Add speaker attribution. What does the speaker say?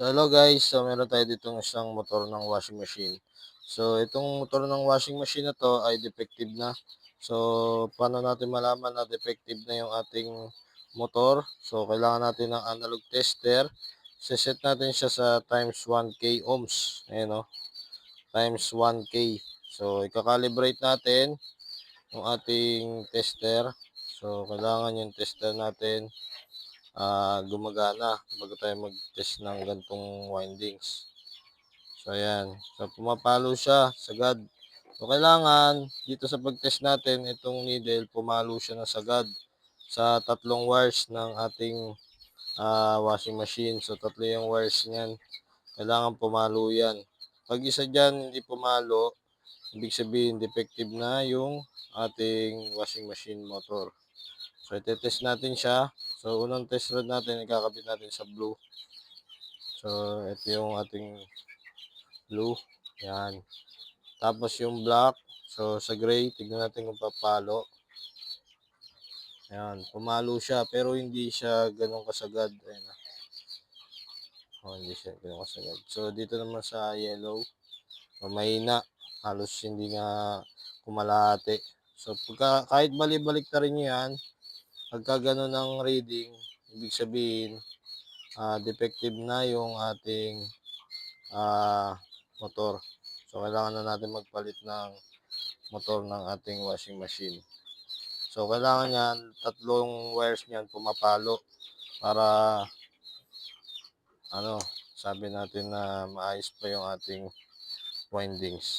Speaker 1: So, hello guys, so meron tayo ditong isang motor ng washing machine. So, itong motor ng washing machine na to ay defective na. So, paano natin malaman na defective na yung ating motor? So, kailangan natin ng analog tester. Set natin siya sa times 1K ohms. Ayan o, times 1K. So, ikakalibrate natin yung ating tester. So, kailangan yung tester natin gumagana bago tayo mag-test ng gantong windings. So, ayan. So, pumapalo siya sagad. So, kailangan dito sa pag-test natin, itong needle, pumalo siya ng sagad sa tatlong wires ng ating washing machine. So, tatlo yung wires niyan. Kailangan pumalo yan. Pag isa dyan hindi pumalo, ibig sabihin defective na yung ating washing machine motor. So, itetest natin siya. So, unang test rod natin, ikakabit natin sa blue. So, ito yung ating blue. Yan. Tapos yung black. So, sa gray, tignan natin kung papalo. Yan. Pumalo siya, pero hindi siya ganun kasagad. Ayan. Oh, hindi siya ganun kasagad. So, dito naman sa yellow, mahina. Halos hindi nga kumalahati. So, kahit bali-balik na rin yan, pagka ganun ang reading, ibig sabihin, defective na yung ating motor. So, kailangan na natin magpalit ng motor ng ating washing machine. So, kailangan yan, tatlong wires niyan pumapalo para, ano, sabi natin na maayos pa yung ating windings.